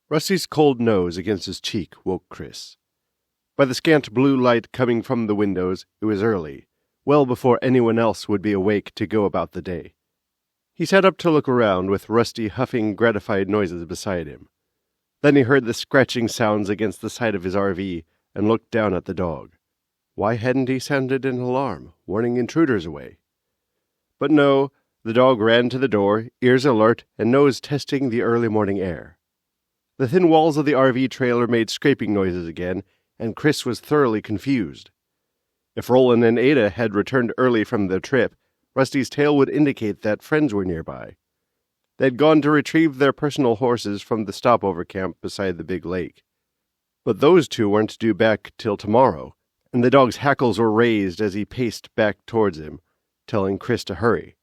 Rusty's cold nose against his cheek woke Chris. By the scant blue light coming from the windows, it was early, well before anyone else would be awake to go about the day. He sat up to look around with Rusty huffing gratified noises beside him. Then he heard the scratching sounds against the side of his RV and looked down at the dog. Why hadn't he sounded an alarm, warning intruders away? But no, the dog ran to the door, ears alert and nose testing the early morning air. The thin walls of the RV trailer made scraping noises again, and Chris was thoroughly confused. If Rolan and Ada had returned early from their trip, Rusty's tail would indicate that friends were nearby. They had gone to retrieve their personal horses from the stopover camp beside the big lake. But those two weren't due back till tomorrow, and the dog's hackles were raised as he paced back towards him, telling Chris to hurry.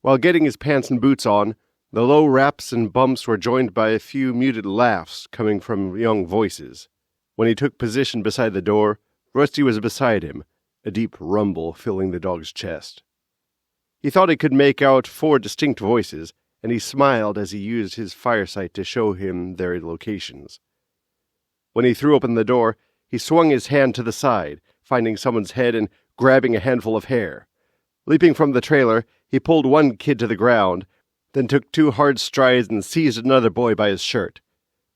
While getting his pants and boots on, the low raps and bumps were joined by a few muted laughs coming from young voices. When he took position beside the door, Rusty was beside him, a deep rumble filling the dog's chest. He thought he could make out 4 distinct voices, and he smiled as he used his firesight to show him their locations. When he threw open the door, he swung his hand to the side, finding someone's head and grabbing a handful of hair. Leaping from the trailer, he pulled one kid to the ground, then took 2 hard strides and seized another boy by his shirt.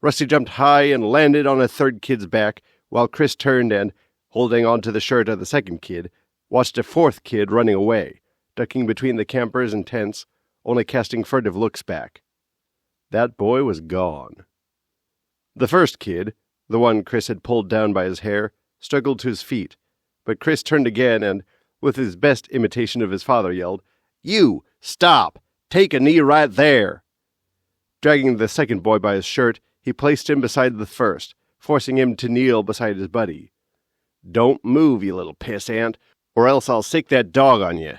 Rusty jumped high and landed on a third kid's back, while Chris turned and, holding on to the shirt of the second kid, watched a 4th kid running away, ducking between the campers and tents, only casting furtive looks back. That boy was gone. The first kid, the one Chris had pulled down by his hair, struggled to his feet, but Chris turned again and, with his best imitation of his father, yelled, "You! Stop! Take a knee right there!" Dragging the second boy by his shirt, he placed him beside the first, forcing him to kneel beside his buddy. "Don't move, you little pissant, or else I'll sick that dog on you."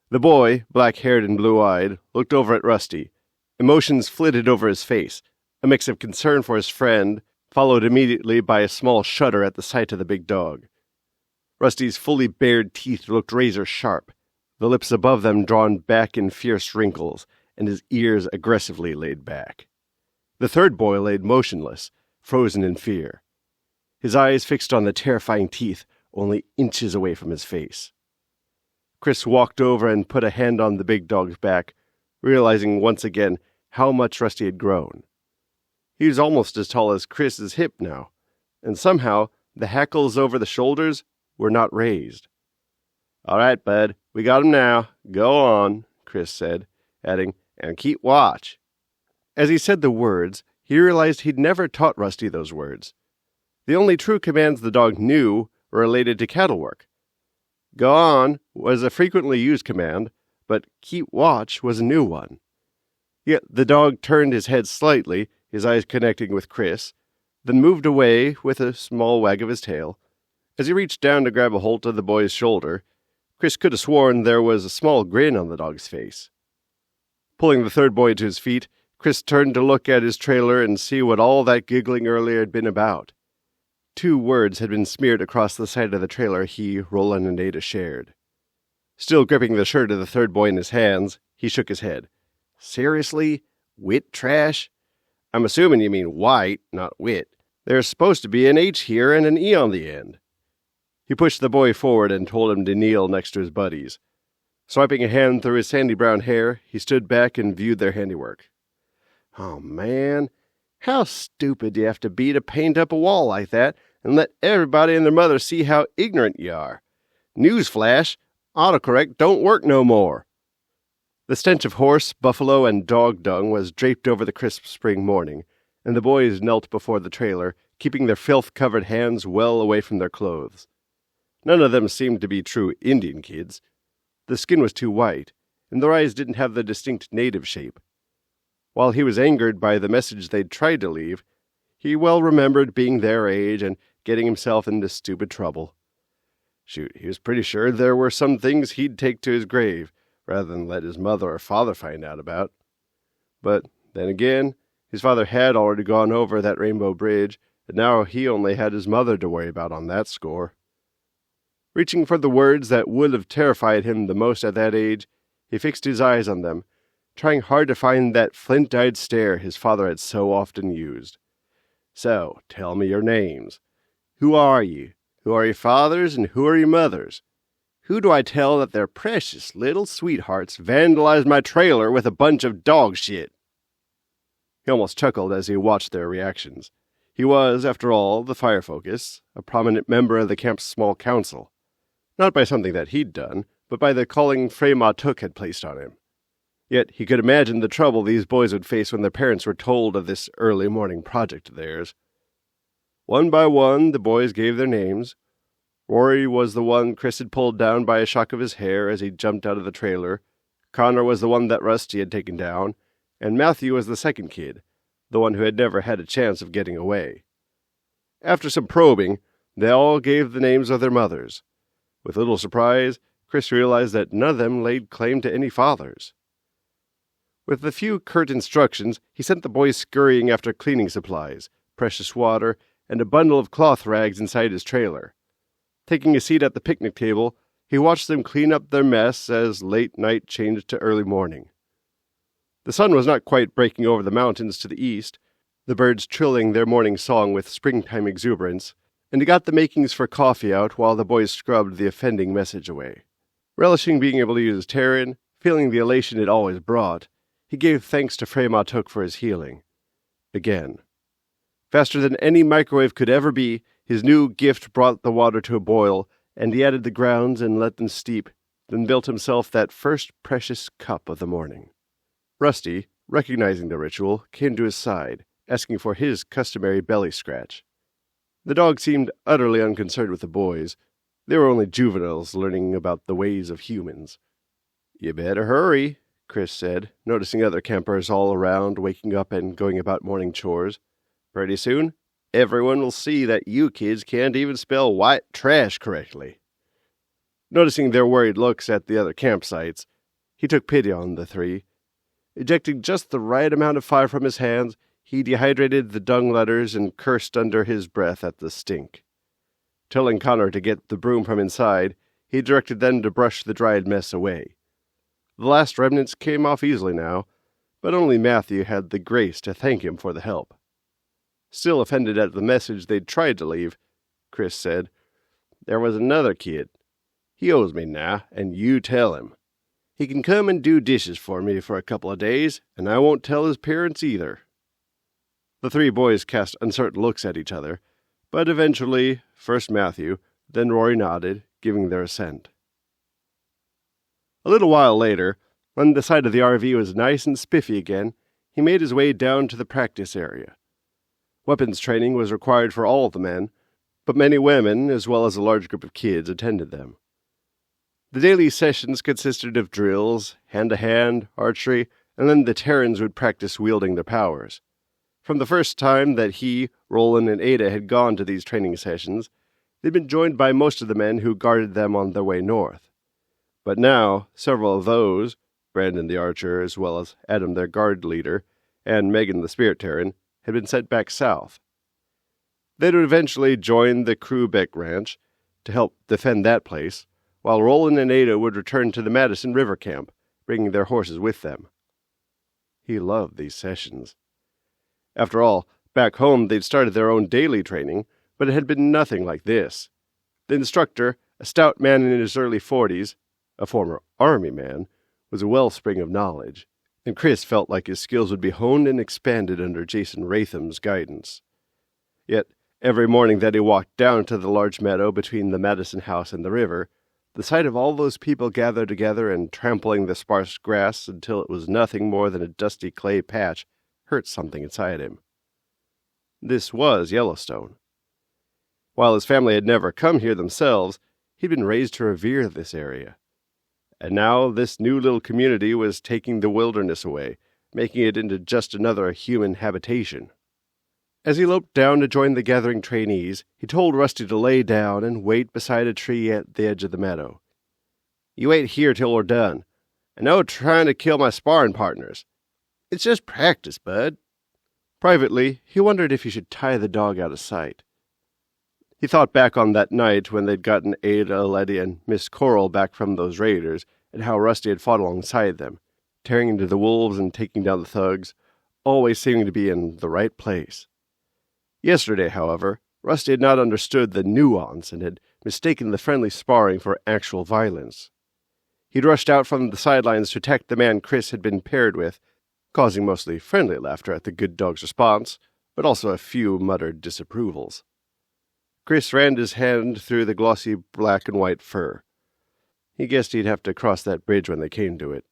The boy, black-haired and blue-eyed, looked over at Rusty. Emotions flitted over his face, a mix of concern for his friend, followed immediately by a small shudder at the sight of the big dog. Rusty's fully bared teeth looked razor-sharp, the lips above them drawn back in fierce wrinkles, and his ears aggressively laid back. The third boy lay motionless, frozen in fear, his eyes fixed on the terrifying teeth only inches away from his face. Chris walked over and put a hand on the big dog's back, realizing once again how much Rusty had grown. He was almost as tall as Chris's hip now, and somehow the hackles over the shoulders were not raised. "All right, bud, we got him now. Go on," Chris said, adding, "and keep watch." As he said the words, he realized he'd never taught Rusty those words. The only true commands the dog knew were related to cattle work. "Go on" was a frequently used command, but "keep watch" was a new one. Yet the dog turned his head slightly, his eyes connecting with Chris, then moved away with a small wag of his tail. As he reached down to grab a hold of the boy's shoulder, Chris could have sworn there was a small grin on the dog's face. Pulling the third boy to his feet, Chris turned to look at his trailer and see what all that giggling earlier had been about. 2 words had been smeared across the side of the trailer he, Rolan and Ada shared. Still gripping the shirt of the third boy in his hands, he shook his head. "Seriously? Wit trash? I'm assuming you mean white, not wit. There's supposed to be an H here and an E on the end." He pushed the boy forward and told him to kneel next to his buddies. Swiping a hand through his sandy brown hair, he stood back and viewed their handiwork. "Oh, man, how stupid do you have to be to paint up a wall like that and let everybody and their mother see how ignorant you are? Newsflash, autocorrect don't work no more." The stench of horse, buffalo, and dog dung was draped over the crisp spring morning, and the boys knelt before the trailer, keeping their filth-covered hands well away from their clothes. None of them seemed to be true Indian kids. The skin was too white, and their eyes didn't have the distinct native shape. While he was angered by the message they'd tried to leave, he well remembered being their age and getting himself into stupid trouble. Shoot, he was pretty sure there were some things he'd take to his grave, rather than let his mother or father find out about. But then again, his father had already gone over that rainbow bridge, and now he only had his mother to worry about on that score. Reaching for the words that would have terrified him the most at that age, he fixed his eyes on them, trying hard to find that flint-eyed stare his father had so often used. "So, tell me your names. Who are you? Who are your fathers, and who are your mothers? Who do I tell that their precious little sweethearts vandalized my trailer with a bunch of dog shit?" He almost chuckled as he watched their reactions. He was, after all, the Fire Focus, a prominent member of the camp's small council. Not by something that he'd done, but by the calling Freymatuk had placed on him. Yet he could imagine the trouble these boys would face when their parents were told of this early morning project of theirs. One by one, the boys gave their names. Rory was the one Chris had pulled down by a shock of his hair as he jumped out of the trailer. Connor was the one that Rusty had taken down, and Matthew was the second kid, the one who had never had a chance of getting away. After some probing, they all gave the names of their mothers. With little surprise, Chris realized that none of them laid claim to any fathers. With a few curt instructions, he sent the boys scurrying after cleaning supplies, precious water, and a bundle of cloth rags inside his trailer. Taking a seat at the picnic table, he watched them clean up their mess as late night changed to early morning. The sun was not quite breaking over the mountains to the east, the birds trilling their morning song with springtime exuberance, and he got the makings for coffee out while the boys scrubbed the offending message away. Relishing being able to use Tarin, feeling the elation it always brought, he gave thanks to Freymatuk for his healing. Again. Faster than any microwave could ever be, his new gift brought the water to a boil, and he added the grounds and let them steep, then built himself that first precious cup of the morning. Rusty, recognizing the ritual, came to his side, asking for his customary belly scratch. The dog seemed utterly unconcerned with the boys. They were only juveniles learning about the ways of humans. "You better hurry," Chris said, noticing other campers all around waking up and going about morning chores. "Pretty soon, everyone will see that you kids can't even spell white trash correctly." Noticing their worried looks at the other campsites, he took pity on the three. Ejecting just the right amount of fire from his hands, he dehydrated the dung letters and cursed under his breath at the stink. Telling Connor to get the broom from inside, he directed them to brush the dried mess away. The last remnants came off easily now, but only Matthew had the grace to thank him for the help. Still offended at the message they'd tried to leave, Chris said, "There was another kid. He owes me now, and you tell him. He can come and do dishes for me for a couple of days, and I won't tell his parents either." The three boys cast uncertain looks at each other, but eventually, first Matthew, then Rory nodded, giving their assent. A little while later, when the side of the RV was nice and spiffy again, he made his way down to the practice area. Weapons training was required for all the men, but many women, as well as a large group of kids, attended them. The daily sessions consisted of drills, hand-to-hand, archery, and then the Tarins would practice wielding their powers. From the first time that he, Rolan, and Ada had gone to these training sessions, they'd been joined by most of the men who guarded them on their way north. But now, several of those, Brandon the archer, as well as Adam their guard leader, and Megan the spirit Tarin, had been sent back south. They would eventually join the Krubeck Ranch to help defend that place, while Rolan and Ada would return to the Madison River camp, bringing their horses with them. He loved these sessions. After all, back home they'd started their own daily training, but it had been nothing like this. The instructor, a stout man in his early 40s, a former army man, was a wellspring of knowledge, and Chris felt like his skills would be honed and expanded under Jason Ratham's guidance. Yet, every morning that he walked down to the large meadow between the Madison house and the river, the sight of all those people gathered together and trampling the sparse grass until it was nothing more than a dusty clay patch hurt something inside him. This was Yellowstone. While his family had never come here themselves, he'd been raised to revere this area. And now this new little community was taking the wilderness away, making it into just another human habitation. As he loped down to join the gathering trainees, he told Rusty to lay down and wait beside a tree at the edge of the meadow. "You wait here till we're done. And no trying to kill my sparring partners. It's just practice, bud." Privately, he wondered if he should tie the dog out of sight. He thought back on that night when they'd gotten Ada, Letty, and Miss Coral back from those raiders, and how Rusty had fought alongside them, tearing into the wolves and taking down the thugs, always seeming to be in the right place. Yesterday, however, Rusty had not understood the nuance and had mistaken the friendly sparring for actual violence. He'd rushed out from the sidelines to attack the man Chris had been paired with, causing mostly friendly laughter at the good dog's response, but also a few muttered disapprovals. Chris ran his hand through the glossy black and white fur. He guessed he'd have to cross that bridge when they came to it.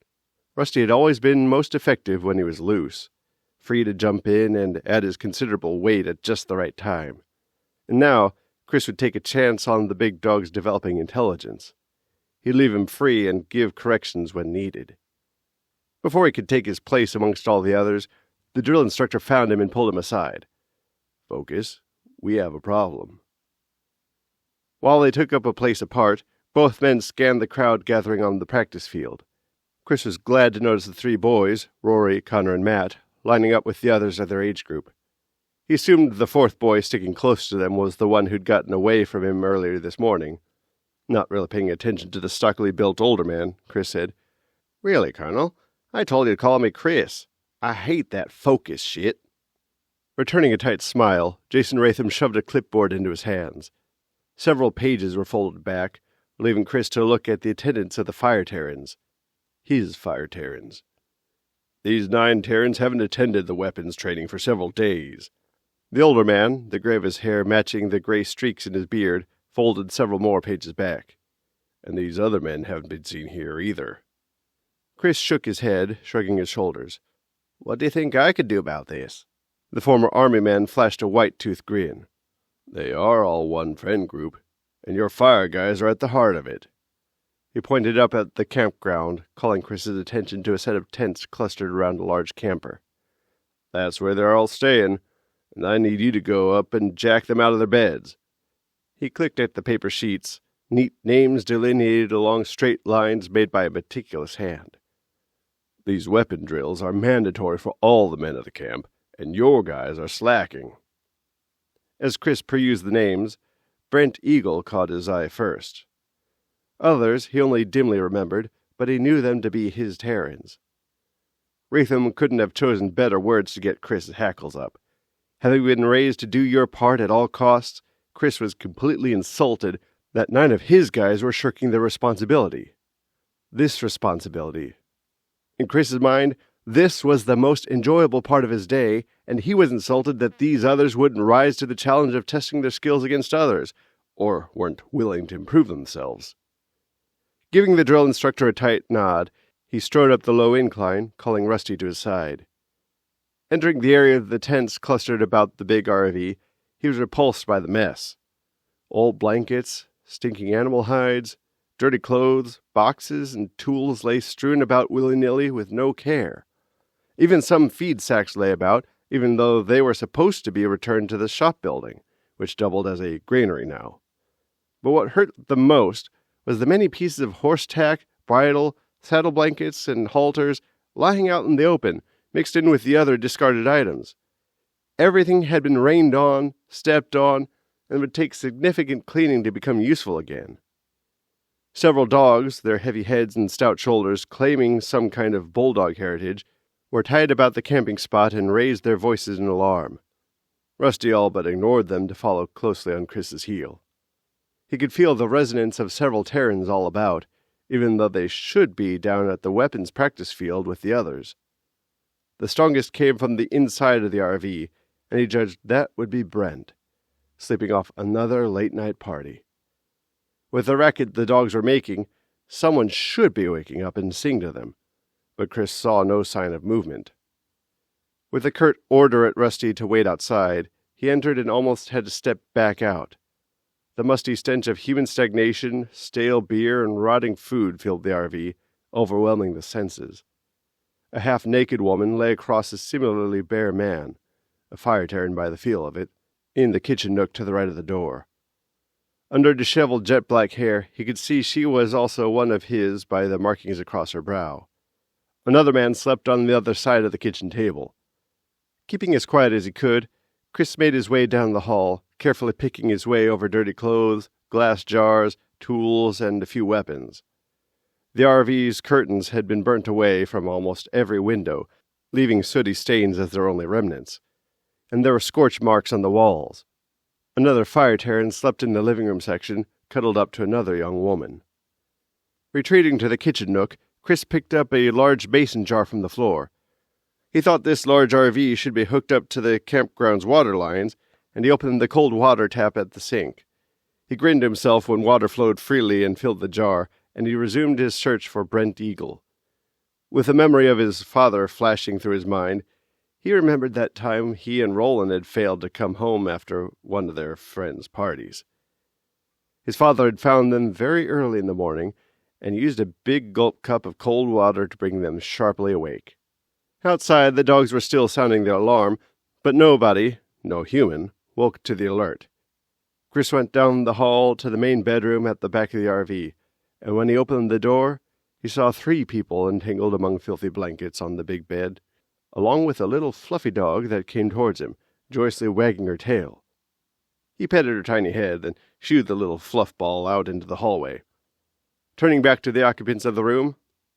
Rusty had always been most effective when he was loose, free to jump in and add his considerable weight at just the right time. And now, Chris would take a chance on the big dog's developing intelligence. He'd leave him free and give corrections when needed. Before he could take his place amongst all the others, the drill instructor found him and pulled him aside. "Focus, we have a problem." While they took up a place apart, both men scanned the crowd gathering on the practice field. Chris was glad to notice the three boys, Rory, Connor, and Matt, lining up with the others of their age group. He assumed the fourth boy sticking close to them was the one who'd gotten away from him earlier this morning. Not really paying attention to the stockily built older man, Chris said, "Really, Colonel? I told you to call me Chris. I hate that focus shit." Returning a tight smile, Jason Ratham shoved a clipboard into his hands. Several pages were folded back, leaving Chris to look at the attendance of the fire Tarins. His fire Tarins. "These 9 Tarins haven't attended the weapons training for several days." The older man, the gray of his hair matching the gray streaks in his beard, folded several more pages back. "And these other men haven't been seen here either." Chris shook his head, shrugging his shoulders. "What do you think I could do about this?" The former army man flashed a white-toothed grin. "They are all one friend group, and your fire guys are at the heart of it." He pointed up at the campground, calling Chris's attention to a set of tents clustered around a large camper. "That's where they're all staying, and I need you to go up and jack them out of their beds." He clicked at the paper sheets, neat names delineated along straight lines made by a meticulous hand. "These weapon drills are mandatory for all the men of the camp, and your guys are slacking." As Chris perused the names, Brent Eagle caught his eye first. Others he only dimly remembered, but he knew them to be his Tarins. Ratham couldn't have chosen better words to get Chris's hackles up. Having been raised to do your part at all costs, Chris was completely insulted that 9 of his guys were shirking their responsibility. This responsibility. In Chris's mind, this was the most enjoyable part of his day, and he was insulted that these others wouldn't rise to the challenge of testing their skills against others, or weren't willing to improve themselves. Giving the drill instructor a tight nod, he strode up the low incline, calling Rusty to his side. Entering the area of the tents clustered about the big RV, he was repulsed by the mess. Old blankets, stinking animal hides, dirty clothes, boxes, and tools lay strewn about willy-nilly with no care. Even some feed sacks lay about, even though they were supposed to be returned to the shop building, which doubled as a granary now. But what hurt the most was the many pieces of horse tack, bridle, saddle blankets, and halters lying out in the open, mixed in with the other discarded items. Everything had been rained on, stepped on, and would take significant cleaning to become useful again. Several dogs, their heavy heads and stout shoulders claiming some kind of bulldog heritage, were tied about the camping spot and raised their voices in alarm. Rusty all but ignored them to follow closely on Chris's heel. He could feel the resonance of several Tarins all about, even though they should be down at the weapons practice field with the others. The strongest came from the inside of the RV, and he judged that would be Brent, sleeping off another late-night party. With the racket the dogs were making, someone should be waking up and seeing to them, but Chris saw no sign of movement. With a curt order at Rusty to wait outside, he entered and almost had to step back out. The musty stench of human stagnation, stale beer, and rotting food filled the RV, overwhelming the senses. A half-naked woman lay across a similarly bare man, a fire Tarin by the feel of it, in the kitchen nook to the right of the door. Under disheveled jet-black hair, he could see she was also one of his by the markings across her brow. Another man slept on the other side of the kitchen table. Keeping as quiet as he could, Chris made his way down the hall, carefully picking his way over dirty clothes, glass jars, tools, and a few weapons. The RV's curtains had been burnt away from almost every window, leaving sooty stains as their only remnants, and there were scorch marks on the walls. Another fire Tarin slept in the living room section, cuddled up to another young woman. Retreating to the kitchen nook, Chris picked up a large mason jar from the floor. He thought this large RV should be hooked up to the campground's water lines, and he opened the cold water tap at the sink. He grinned to himself when water flowed freely and filled the jar, and he resumed his search for Brent Eagle. With the memory of his father flashing through his mind, he remembered that time he and Rolan had failed to come home after one of their friends' parties. His father had found them very early in the morning, and used a big gulp cup of cold water to bring them sharply awake. Outside, the dogs were still sounding their alarm, but nobody, no human, woke to the alert. Chris went down the hall to the main bedroom at the back of the RV, and when he opened the door, he saw 3 people entangled among filthy blankets on the big bed, along with a little fluffy dog that came towards him, joyously wagging her tail. He petted her tiny head, then shooed the little fluff ball out into the hallway. Turning back to the occupants of the room,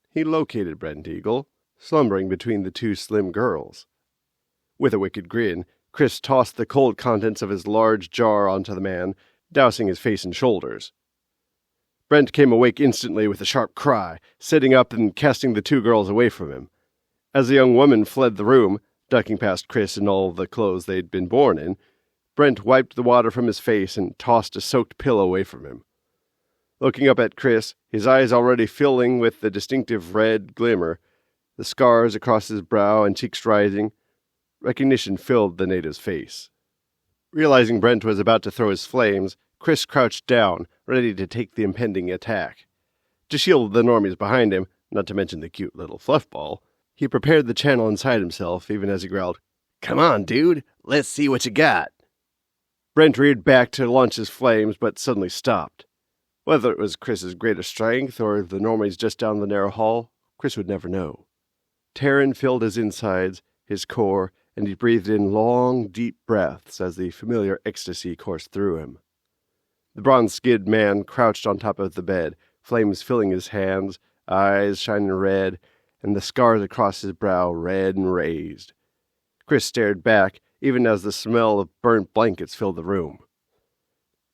he located Brent Eagle, slumbering between the 2 slim girls. With a wicked grin, Chris tossed the cold contents of his large jar onto the man, dousing his face and shoulders. Brent came awake instantly with a sharp cry, sitting up and casting the 2 girls away from him. As the young woman fled the room, ducking past Chris in all the clothes they'd been born in, Brent wiped the water from his face and tossed a soaked pillow away from him. Looking up at Chris, his eyes already filling with the distinctive red glimmer, the scars across his brow and cheeks rising, recognition filled the native's face. Realizing Brent was about to throw his flames, Chris crouched down, ready to take the impending attack. To shield the normies behind him, not to mention the cute little fluffball, he prepared the channel inside himself, even as he growled, "Come on, dude, let's see what you got." Brent reared back to launch his flames, but suddenly stopped. Whether it was Chris's greater strength or the normies just down the narrow hall, Chris would never know. Tarin filled his insides, his core, and he breathed in long, deep breaths as the familiar ecstasy coursed through him. The bronze-skinned man crouched on top of the bed, flames filling his hands, eyes shining red, and the scars across his brow red and raised. Chris stared back, even as the smell of burnt blankets filled the room.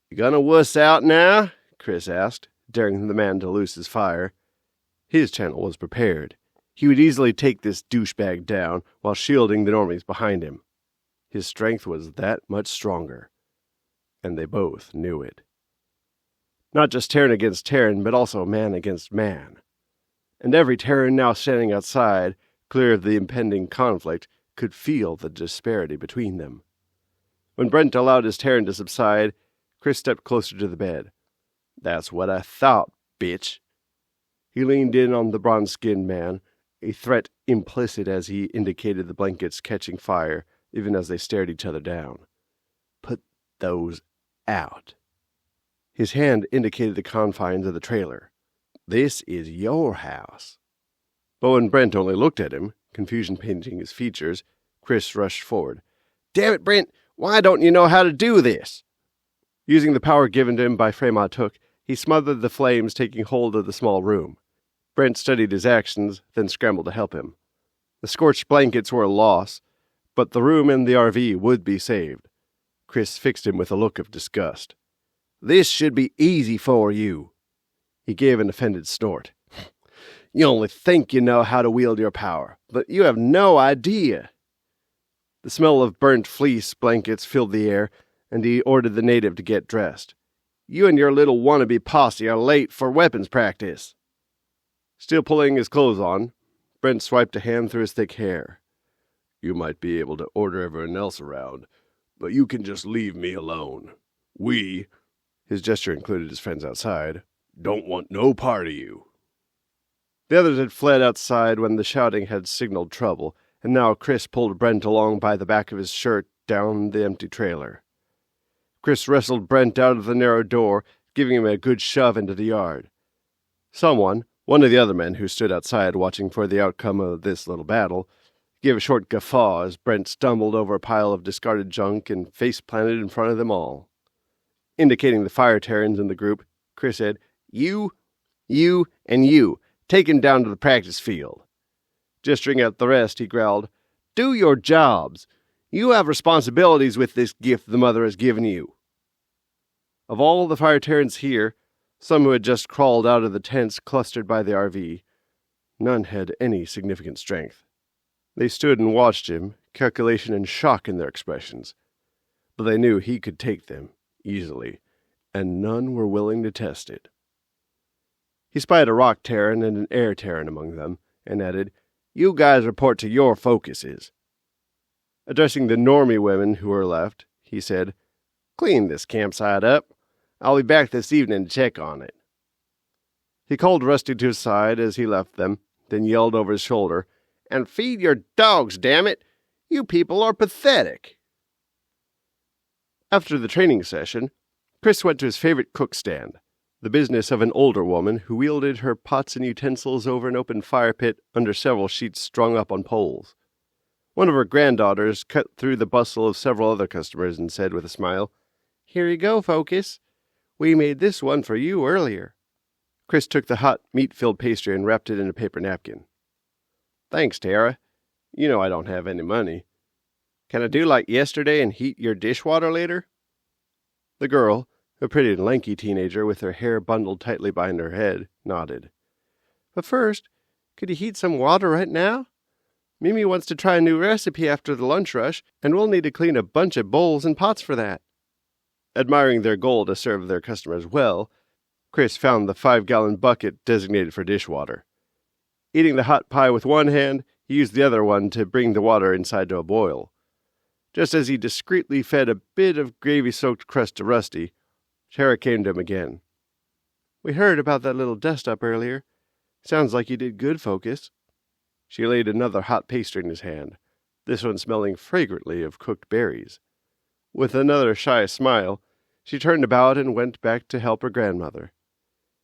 "You gonna wuss out now?" Chris asked, daring the man to loose his fire. His channel was prepared. He would easily take this douchebag down while shielding the normies behind him. His strength was that much stronger, and they both knew it. Not just Tarin against Tarin, but also man against man. And every Tarin now standing outside, clear of the impending conflict, could feel the disparity between them. When Brent allowed his Tarin to subside, Chris stepped closer to the bed. "That's what I thought, bitch." He leaned in on the bronze-skinned man, a threat implicit as he indicated the blankets catching fire, even as they stared each other down. "Put those out." His hand indicated the confines of the trailer. "This is your house." But when Brent only looked at him, confusion painting his features, Chris rushed forward. "Damn it, Brent! Why don't you know how to do this?" Using the power given to him by Fremont Took, he smothered the flames, taking hold of the small room. Brent studied his actions, then scrambled to help him. The scorched blankets were a loss, but the room and the RV would be saved. Chris fixed him with a look of disgust. "This should be easy for you." He gave an offended snort. "You only think you know how to wield your power, but you have no idea." The smell of burnt fleece blankets filled the air, and he ordered the native to get dressed. "You and your little wannabe posse are late for weapons practice." Still pulling his clothes on, Brent swiped a hand through his thick hair. "You might be able to order everyone else around, but you can just leave me alone. We," his gesture included his friends outside, "don't want no part of you." The others had fled outside when the shouting had signaled trouble, and now Chris pulled Brent along by the back of his shirt down the empty trailer. Chris wrestled Brent out of the narrow door, giving him a good shove into the yard. Someone, one of the other men who stood outside watching for the outcome of this little battle, gave a short guffaw as Brent stumbled over a pile of discarded junk and face-planted in front of them all. Indicating the fire Tarins in the group, Chris said, You, and you. Take him down to the practice field." Gesturing at the rest, he growled, "Do your jobs. You have responsibilities with this gift the mother has given you." Of all the fire Tarins here, some who had just crawled out of the tents clustered by the RV, none had any significant strength. They stood and watched him, calculation and shock in their expressions. But they knew he could take them, easily, and none were willing to test it. He spied a rock Tarin and an air Tarin among them, and added, "You guys report to your focuses." Addressing the normie women who were left, he said, "Clean this campsite up. I'll be back this evening to check on it." He called Rusty to his side as he left them, then yelled over his shoulder, "And feed your dogs, damn it! You people are pathetic." After the training session, Chris went to his favorite cook stand, the business of an older woman who wielded her pots and utensils over an open fire pit under several sheets strung up on poles. One of her granddaughters cut through the bustle of several other customers and said with a smile, "Here you go, Focus. We made this one for you earlier." Chris took the hot, meat-filled pastry and wrapped it in a paper napkin. "Thanks, Tara. You know I don't have any money. Can I do like yesterday and heat your dishwater later?" The girl, a pretty and lanky teenager with her hair bundled tightly behind her head, nodded. "But first, could you heat some water right now? Mimi wants to try a new recipe after the lunch rush, and we'll need to clean a bunch of bowls and pots for that." Admiring their goal to serve their customers well, Chris found the 5-gallon bucket designated for dishwater. Eating the hot pie with one hand, he used the other one to bring the water inside to a boil. Just as he discreetly fed a bit of gravy-soaked crust to Rusty, Tara came to him again. "We heard about that little dust-up earlier. Sounds like you did good, Focus." She laid another hot pastry in his hand, this one smelling fragrantly of cooked berries. With another shy smile, she turned about and went back to help her grandmother.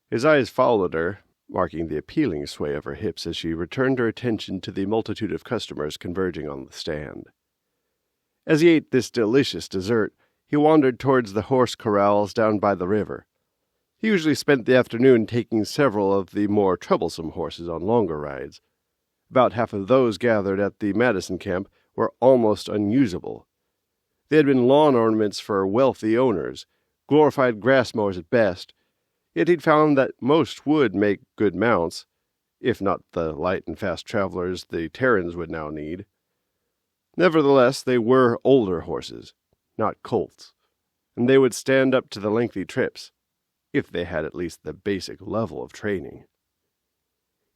His eyes followed her, marking the appealing sway of her hips as she returned her attention to the multitude of customers converging on the stand. As he ate this delicious dessert, he wandered towards the horse corrals down by the river. He usually spent the afternoon taking several of the more troublesome horses on longer rides. About half of those gathered at the Madison camp were almost unusable. They had been lawn ornaments for wealthy owners, glorified grass mowers at best, yet he'd found that most would make good mounts, if not the light and fast travelers the Tarins would now need. Nevertheless, they were older horses, not colts, and they would stand up to the lengthy trips, if they had at least the basic level of training.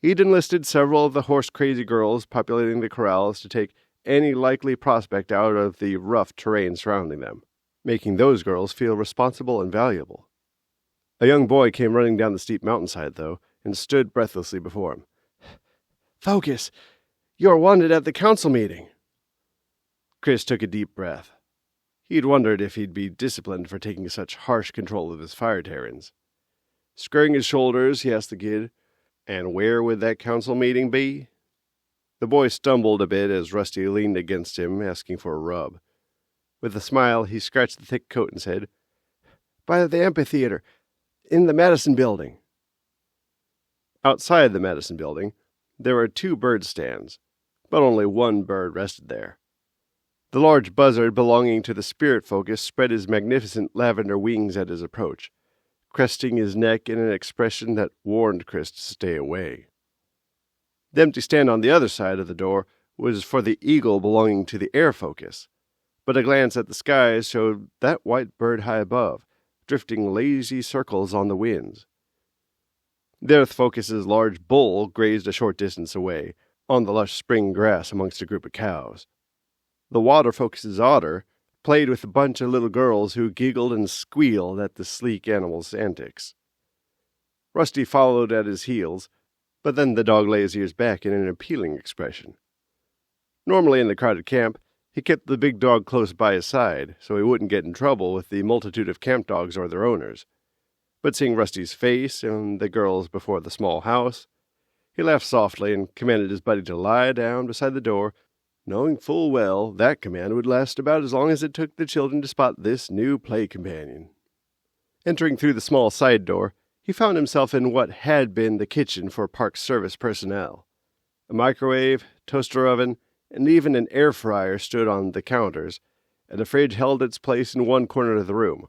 He'd enlisted several of the horse-crazy girls populating the corrals to take any likely prospect out of the rough terrain surrounding them, making those girls feel responsible and valuable. A young boy came running down the steep mountainside, though, and stood breathlessly before him. "Focus! You're wanted at the council meeting!" Chris took a deep breath. He'd wondered if he'd be disciplined for taking such harsh control of his fire Tarins. Squaring his shoulders, he asked the kid, "And where would that council meeting be?" The boy stumbled a bit as Rusty leaned against him, asking for a rub. With a smile, he scratched the thick coat and said, "By the amphitheater, in the Madison building." Outside the Madison building, there were 2 bird stands, but only one bird rested there. The large buzzard belonging to the spirit focus spread his magnificent lavender wings at his approach, cresting his neck in an expression that warned Chris to stay away. The empty stand on the other side of the door was for the eagle belonging to the air focus, but a glance at the skies showed that white bird high above, drifting lazy circles on the winds. The earth focus's large bull grazed a short distance away, on the lush spring grass amongst a group of cows. The water focus's otter played with a bunch of little girls who giggled and squealed at the sleek animal's antics. Rusty followed at his heels, but then the dog lay his ears back in an appealing expression. Normally in the crowded camp, he kept the big dog close by his side so he wouldn't get in trouble with the multitude of camp dogs or their owners. But seeing Rusty's face and the girls before the small house, he laughed softly and commanded his buddy to lie down beside the door, knowing full well that command would last about as long as it took the children to spot this new play companion. Entering through the small side door, he found himself in what had been the kitchen for park service personnel. A microwave, toaster oven, and even an air fryer stood on the counters, and a fridge held its place in one corner of the room.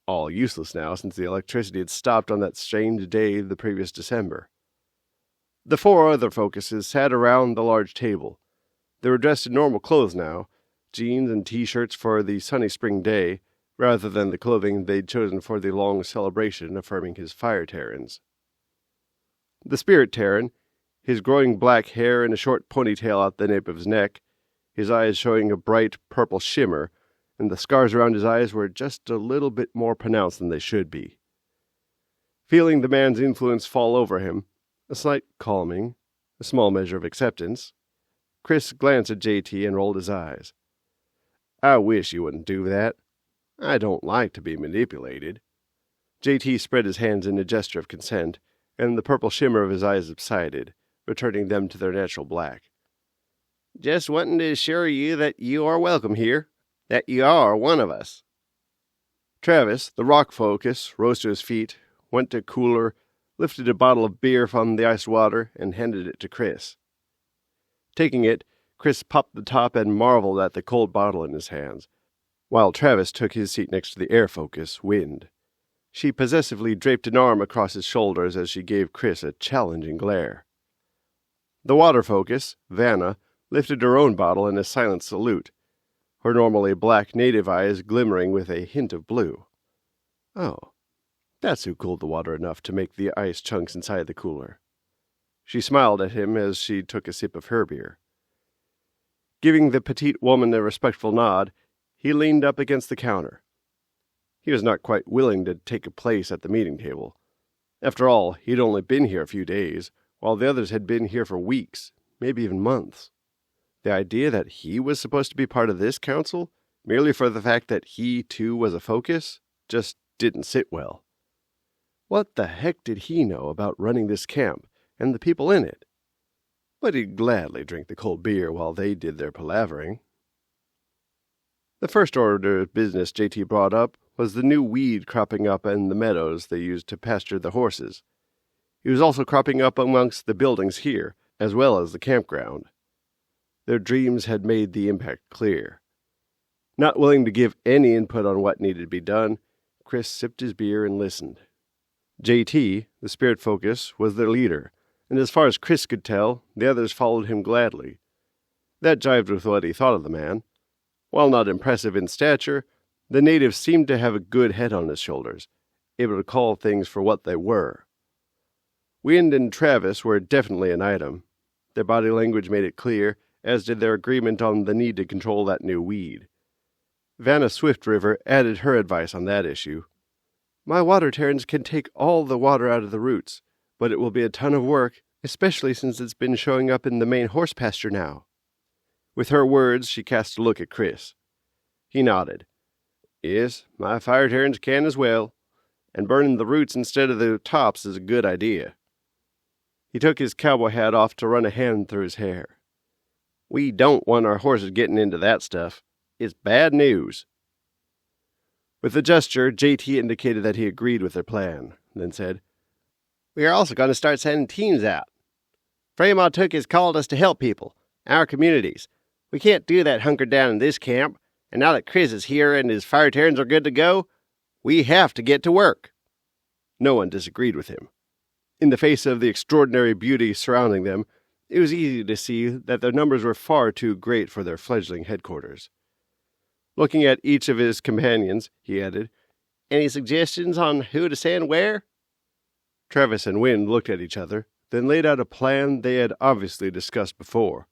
All useless now since the electricity had stopped on that strange day the previous December. The 4 other focuses sat around the large table. They were dressed in normal clothes now, jeans and t-shirts for the sunny spring day, rather than the clothing they'd chosen for the long celebration affirming his fire Tarins. The spirit Tarin, his growing black hair and a short ponytail out the nape of his neck, his eyes showing a bright purple shimmer, and the scars around his eyes were just a little bit more pronounced than they should be. Feeling the man's influence fall over him, a slight calming, a small measure of acceptance, Chris glanced at JT and rolled his eyes. "I wish you wouldn't do that. I don't like to be manipulated." JT spread his hands in a gesture of consent, and the purple shimmer of his eyes subsided, returning them to their natural black. "Just wanting to assure you that you are welcome here, that you are one of us." Travis, the rock focus, rose to his feet, went to a cooler, lifted a bottle of beer from the iced water, and handed it to Chris. Taking it, Chris popped the top and marveled at the cold bottle in his hands, while Travis took his seat next to the air focus, Wind. She possessively draped an arm across his shoulders as she gave Chris a challenging glare. The water focus, Vanna, lifted her own bottle in a silent salute, her normally black native eyes glimmering with a hint of blue. Oh, that's who cooled the water enough to make the ice chunks inside the cooler. She smiled at him as she took a sip of her beer. Giving the petite woman a respectful nod, he leaned up against the counter. He was not quite willing to take a place at the meeting table. After all, he'd only been here a few days, while the others had been here for weeks, maybe even months. The idea that he was supposed to be part of this council, merely for the fact that he, too, was a focus, just didn't sit well. What the heck did he know about running this camp and the people in it? But he'd gladly drink the cold beer while they did their palavering. The first order of business JT brought up was the new weed cropping up in the meadows they used to pasture the horses. It was also cropping up amongst the buildings here, as well as the campground. Their dreams had made the impact clear. Not willing to give any input on what needed to be done, Chris sipped his beer and listened. JT, the spirit focus, was their leader, and as far as Chris could tell, the others followed him gladly. That jived with what he thought of the man. While not impressive in stature, the native seemed to have a good head on his shoulders, able to call things for what they were. Wind and Travis were definitely an item. Their body language made it clear, as did their agreement on the need to control that new weed. Vanna Swift River added her advice on that issue. "My water Tarins can take all the water out of the roots, but it will be a ton of work, especially since it's been showing up in the main horse pasture now." With her words, she cast a look at Chris. He nodded. "Yes, my fire Tarins can as well, and burning the roots instead of the tops is a good idea." He took his cowboy hat off to run a hand through his hair. "We don't want our horses getting into that stuff. It's bad news." With a gesture, JT indicated that he agreed with their plan, then said, "We are also going to start sending teams out. Fremont Took has called us to help people, our communities. We can't do that hunkered down in this camp, and now that Chris is here and his fire Tarins are good to go, we have to get to work." No one disagreed with him. In the face of the extraordinary beauty surrounding them, it was easy to see that their numbers were far too great for their fledgling headquarters. Looking at each of his companions, he added, "Any suggestions on who to send where?" Travis and Wind looked at each other, then laid out a plan they had obviously discussed before.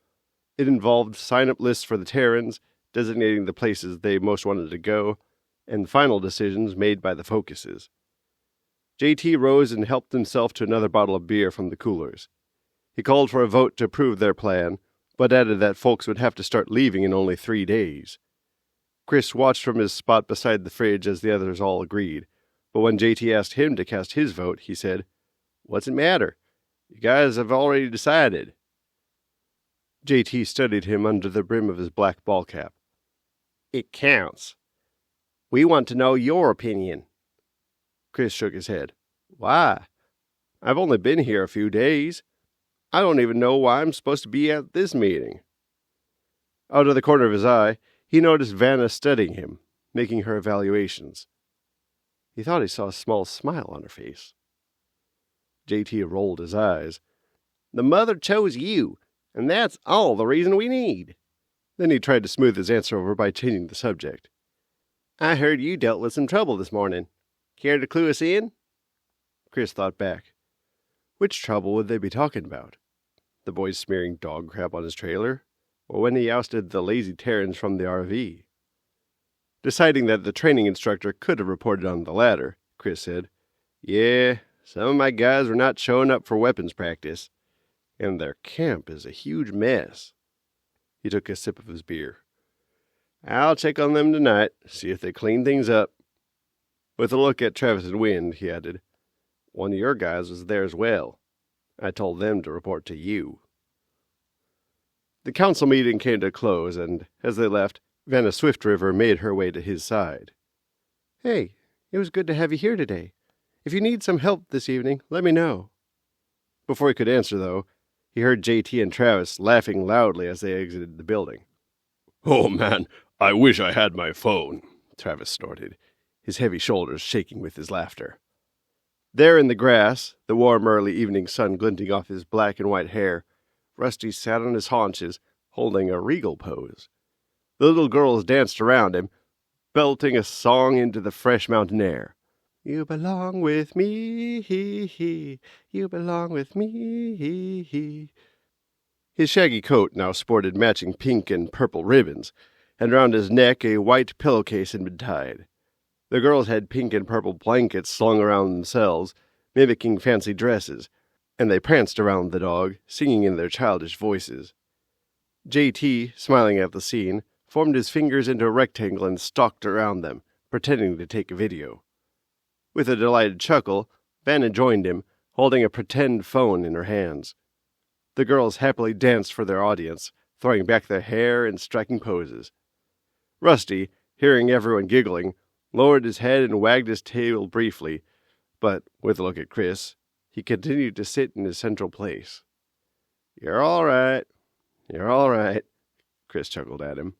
It involved sign-up lists for the Tarins, designating the places they most wanted to go, and final decisions made by the focuses. JT rose and helped himself to another bottle of beer from the coolers. He called for a vote to approve their plan, but added that folks would have to start leaving in only 3 days. Chris watched from his spot beside the fridge as the others all agreed, but when JT asked him to cast his vote, he said, "What's it matter? You guys have already decided." JT studied him under the brim of his black ball cap. "It counts. We want to know your opinion." Chris shook his head. Why? I've only been here a few days. I don't even know why I'm supposed to be at this meeting. Out of the corner of his eye, he noticed Vanna studying him, making her evaluations. He thought he saw a small smile on her face. JT rolled his eyes. The mother chose you, and that's all the reason we need. Then he tried to smooth his answer over by changing the subject. I heard you dealt with some trouble this morning. Care to clue us in? Chris thought back. Which trouble would they be talking about? The boys smearing dog crap on his trailer? Or when he ousted the lazy Tarins from the RV? Deciding that the training instructor could have reported on the latter, Chris said, Yeah, some of my guys were not showing up for weapons practice, and their camp is a huge mess. He took a sip of his beer. I'll check on them tonight, see if they clean things up. With a look at Travis and Wind, he added, One of your guys was there as well. I told them to report to you. The council meeting came to a close, and as they left, Vanna Swift River made her way to his side. Hey, it was good to have you here today. If you need some help this evening, let me know. Before he could answer, though, he heard JT and Travis laughing loudly as they exited the building. Oh, man, I wish I had my phone, Travis snorted, his heavy shoulders shaking with his laughter. There in the grass, the warm early evening sun glinting off his black and white hair, Rusty sat on his haunches, holding a regal pose. The little girls danced around him, belting a song into the fresh mountain air. You belong with me, hee hee. You belong with me, hee hee. His shaggy coat now sported matching pink and purple ribbons, and around his neck a white pillowcase had been tied. The girls had pink and purple blankets slung around themselves, mimicking fancy dresses, and they pranced around the dog, singing in their childish voices. JT, smiling at the scene, formed his fingers into a rectangle and stalked around them, pretending to take a video. With a delighted chuckle, Vanna joined him, holding a pretend phone in her hands. The girls happily danced for their audience, throwing back their hair and striking poses. Rusty, hearing everyone giggling, lowered his head and wagged his tail briefly, but, with a look at Chris, he continued to sit in his central place. You're all right. You're all right, Chris chuckled at him.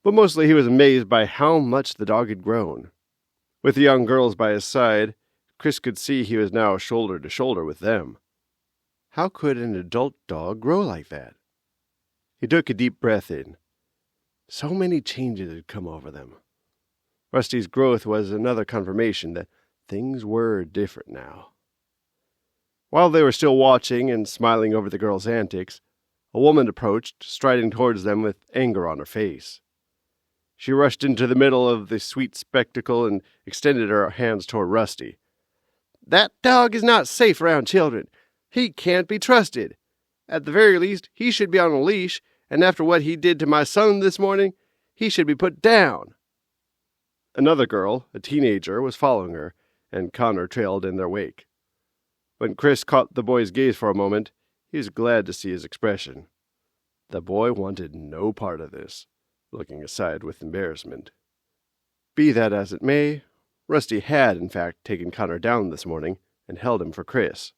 But mostly he was amazed by how much the dog had grown. With the young girls by his side, Chris could see he was now shoulder to shoulder with them. How could an adult dog grow like that? He took a deep breath in. So many changes had come over them. Rusty's growth was another confirmation that things were different now. While they were still watching and smiling over the girls' antics, a woman approached, striding towards them with anger on her face. She rushed into the middle of the sweet spectacle and extended her hands toward Rusty. That dog is not safe around children. He can't be trusted. At the very least, he should be on a leash, and after what he did to my son this morning, he should be put down. Another girl, a teenager, was following her, and Connor trailed in their wake. When Chris caught the boy's gaze for a moment, he was glad to see his expression. The boy wanted no part of this, looking aside with embarrassment. Be that as it may, Rusty had, in fact, taken Connor down this morning and held him for Chris.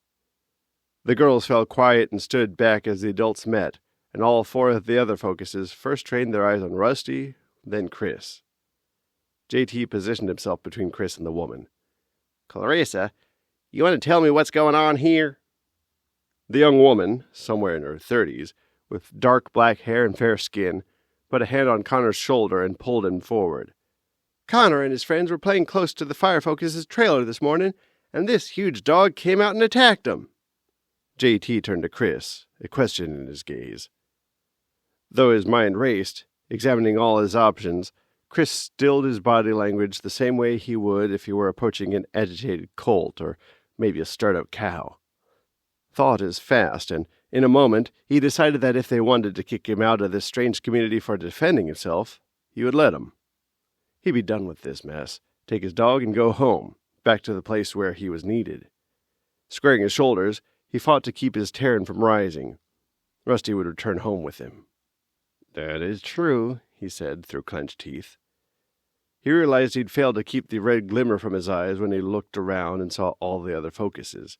The girls fell quiet and stood back as the adults met, and all four of the other focuses first trained their eyes on Rusty, then Chris. JT positioned himself between Chris and the woman. Clarissa, you want to tell me what's going on here? The young woman, somewhere in her 30s, with dark black hair and fair skin, put a hand on Connor's shoulder and pulled him forward. Connor and his friends were playing close to the Firefocus's trailer this morning, and this huge dog came out and attacked them. JT turned to Chris, a question in his gaze. Though his mind raced, examining all his options, Chris stilled his body language the same way he would if he were approaching an agitated colt or maybe a startled cow. Thought is fast, and in a moment he decided that if they wanted to kick him out of this strange community for defending himself, he would let him. He'd be done with this mess, take his dog and go home, back to the place where he was needed. Squaring his shoulders, he fought to keep his Tarin from rising. Rusty would return home with him. That is true, he said through clenched teeth. He realized he'd failed to keep the red glimmer from his eyes when he looked around and saw all the other focuses.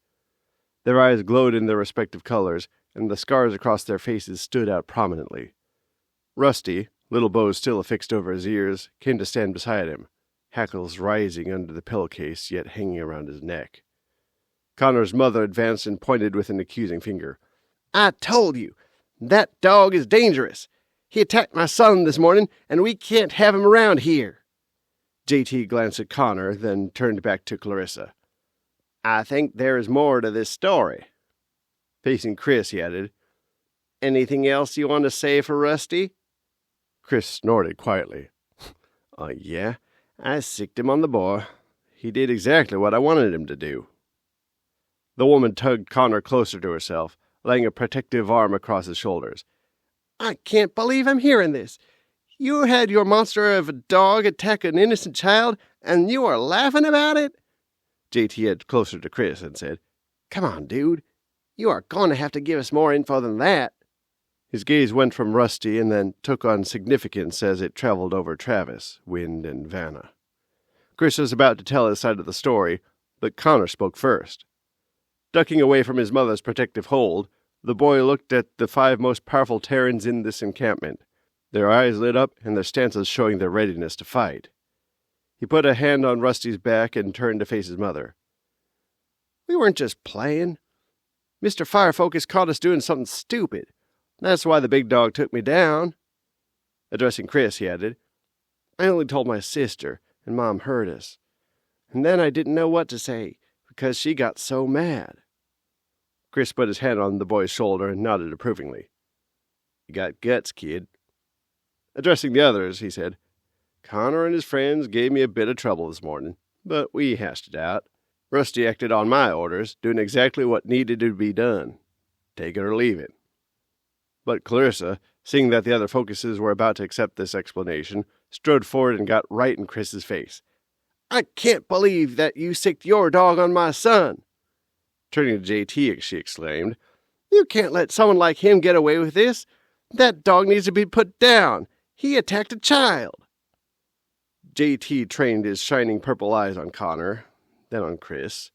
Their eyes glowed in their respective colors, and the scars across their faces stood out prominently. Rusty, little bows still affixed over his ears, came to stand beside him, hackles rising under the pillowcase yet hanging around his neck. Connor's mother advanced and pointed with an accusing finger. "I told you, that dog is dangerous. He attacked my son this morning, and we can't have him around here." JT glanced at Connor, then turned back to Clarissa. "I think there is more to this story." Facing Chris, he added, "Anything else you want to say for Rusty?" Chris snorted quietly. Yeah, I sicked him on the boy. He did exactly what I wanted him to do." The woman tugged Connor closer to herself, laying a protective arm across his shoulders. "I can't believe I'm hearing this. You had your monster of a dog attack an innocent child, and you are laughing about it?" JT edged closer to Chris and said, "Come on, dude. You are going to have to give us more info than that." His gaze went from Rusty and then took on significance as it traveled over Travis, Wind, and Vanna. Chris was about to tell his side of the story, but Connor spoke first. Ducking away from his mother's protective hold, the boy looked at the 5 most powerful Tarins in this encampment, their eyes lit up and their stances showing their readiness to fight. He put a hand on Rusty's back and turned to face his mother. "We weren't just playing. Mr. Firefocus caught us doing something stupid. That's why the big dog took me down." Addressing Chris, he added, "I only told my sister, and Mom heard us. And then I didn't know what to say, because she got so mad." Chris put his hand on the boy's shoulder and nodded approvingly. "You got guts, kid." Addressing the others, he said, "Connor and his friends gave me a bit of trouble this morning, but we hashed it out. Rusty acted on my orders, doing exactly what needed to be done. Take it or leave it." But Clarissa, seeing that the other focuses were about to accept this explanation, strode forward and got right in Chris's face. "I can't believe that you sicked your dog on my son." Turning to JT, she exclaimed, "You can't let someone like him get away with this. That dog needs to be put down. He attacked a child." JT trained his shining purple eyes on Connor, then on Chris,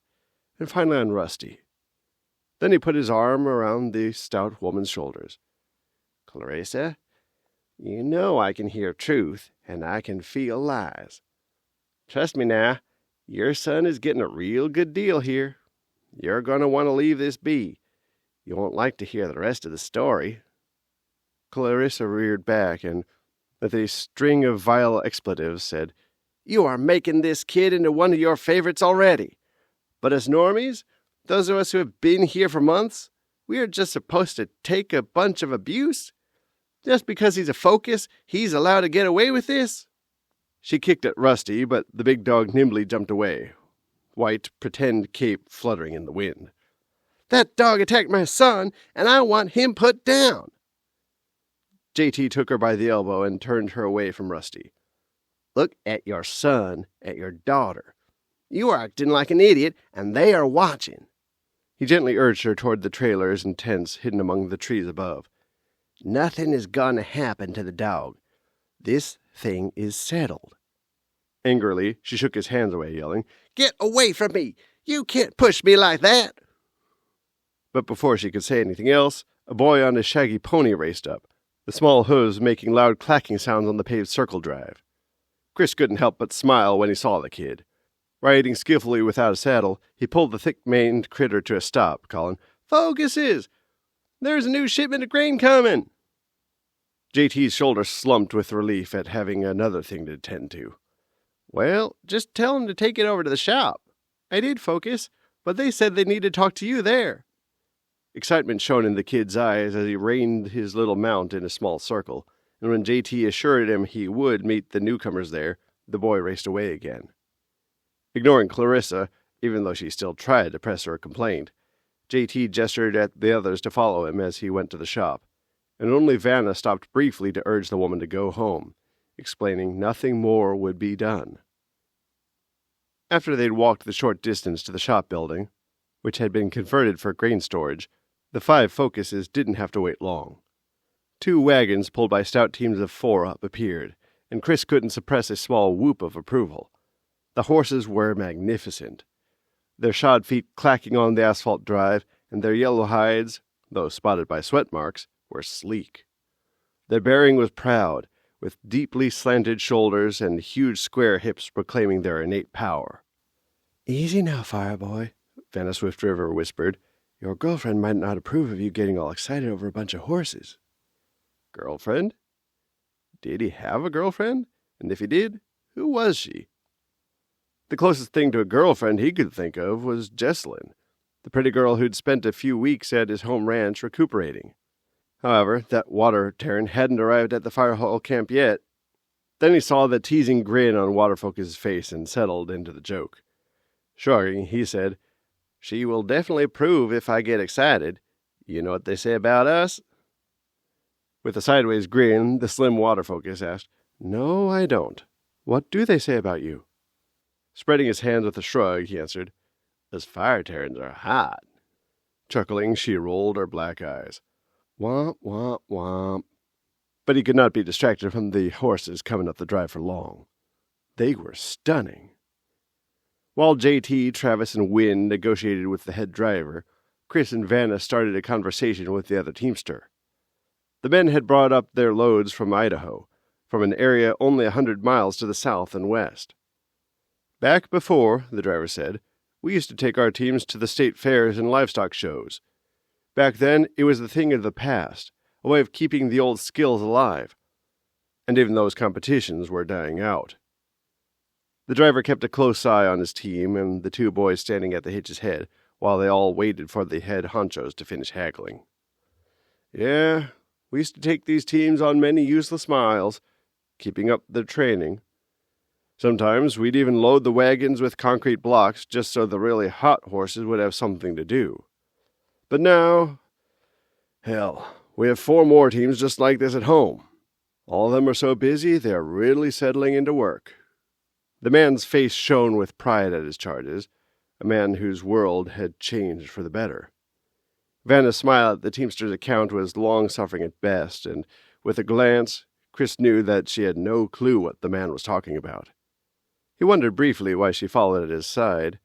and finally on Rusty. Then he put his arm around the stout woman's shoulders. "Clarissa, you know I can hear truth, and I can feel lies. Trust me now, your son is getting a real good deal here. You're going to want to leave this be. You won't like to hear the rest of the story." Clarissa reared back and, with a string of vile expletives, said, "You are making this kid into one of your favorites already. But as normies, those of us who have been here for months, we are just supposed to take a bunch of abuse? Just because he's a focus, he's allowed to get away with this?" She kicked at Rusty, but the big dog nimbly jumped away, white pretend cape fluttering in the wind. "That dog attacked my son, and I want him put down." JT took her by the elbow and turned her away from Rusty. "Look at your son, at your daughter. You are acting like an idiot, and they are watching." He gently urged her toward the trailers and tents hidden among the trees above. "Nothing is going to happen to the dog. This thing is settled." Angrily, she shook his hands away, yelling, "Get away from me! You can't push me like that!" But before she could say anything else, a boy on a shaggy pony raced up, the small hooves making loud clacking sounds on the paved circle drive. Chris couldn't help but smile when he saw the kid. Riding skillfully without a saddle, he pulled the thick-maned critter to a stop, calling, "Focuses! There's a new shipment of grain coming!" JT's shoulders slumped with relief at having another thing to attend to. "Well, just tell him to take it over to the shop. I did focus, but they said they needed to talk to you there." Excitement shone in the kid's eyes as he reined his little mount in a small circle, and when JT assured him he would meet the newcomers there, the boy raced away again. Ignoring Clarissa, even though she still tried to press her complaint, JT gestured at the others to follow him as he went to the shop, and only Vanna stopped briefly to urge the woman to go home, explaining nothing more would be done. After they'd walked the short distance to the shop building, which had been converted for grain storage, the 5 focuses didn't have to wait long. 2 wagons pulled by stout teams of 4 appeared, and Chris couldn't suppress a small whoop of approval. The horses were magnificent, their shod feet clacking on the asphalt drive, and their yellow hides, though spotted by sweat marks, were sleek. Their bearing was proud, with deeply slanted shoulders and huge square hips proclaiming their innate power. "Easy now, Fireboy," Vanna Swift River whispered. "Your girlfriend might not approve of you getting all excited over a bunch of horses." Girlfriend? Did he have a girlfriend? And if he did, who was she? The closest thing to a girlfriend he could think of was Jessalyn, the pretty girl who'd spent a few weeks at his home ranch recuperating. However, that water Tarin hadn't arrived at the fire hall camp yet. Then he saw the teasing grin on Waterfocus's face and settled into the joke. Shrugging, he said, "She will definitely approve if I get excited. You know what they say about us?" With a sideways grin, the slim Waterfocus asked, "No, I don't. What do they say about you?" Spreading his hands with a shrug, he answered, "Us fire Tarins are hot." Chuckling, she rolled her black eyes. Womp, womp, womp. But he could not be distracted from the horses coming up the drive for long. They were stunning. While JT, Travis, and Wynn negotiated with the head driver, Chris and Vanna started a conversation with the other teamster. The men had brought up their loads from Idaho, from an area only 100 miles to the south and west. "Back before," the driver said, "we used to take our teams to the state fairs and livestock shows. Back then, it was the thing of the past, a way of keeping the old skills alive. And even those competitions were dying out." The driver kept a close eye on his team and the two boys standing at the hitch's head, while they all waited for the head honchos to finish haggling. "Yeah, we used to take these teams on many useless miles, keeping up their training. Sometimes we'd even load the wagons with concrete blocks just so the really hot horses would have something to do. But now, hell, we have 4 more teams just like this at home. All of them are so busy they're really settling into work." The man's face shone with pride at his charges, a man whose world had changed for the better. Vanna's smile at the teamster's account was long-suffering at best, and with a glance, Chris knew that she had no clue what the man was talking about. He wondered briefly why she followed at his side.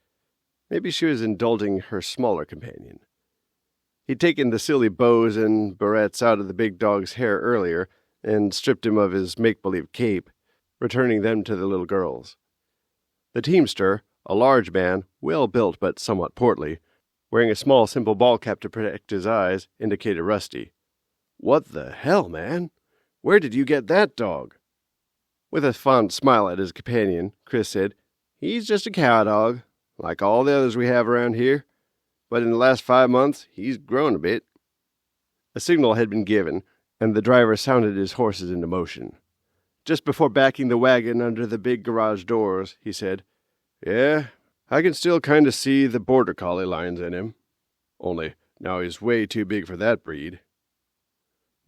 Maybe she was indulging her smaller companion. He'd taken the silly bows and barrettes out of the big dog's hair earlier and stripped him of his make-believe cape, returning them to the little girls. The teamster, a large man, well-built but somewhat portly, wearing a small simple ball cap to protect his eyes, indicated Rusty. "What the hell, man? Where did you get that dog?" With a fond smile at his companion, Chris said, "He's just a cow dog, like all the others we have around here. But in the last 5 months, he's grown a bit." A signal had been given, and the driver sounded his horses into motion. Just before backing the wagon under the big garage doors, he said, "Yeah, I can still kind of see the border collie lines in him. Only now he's way too big for that breed."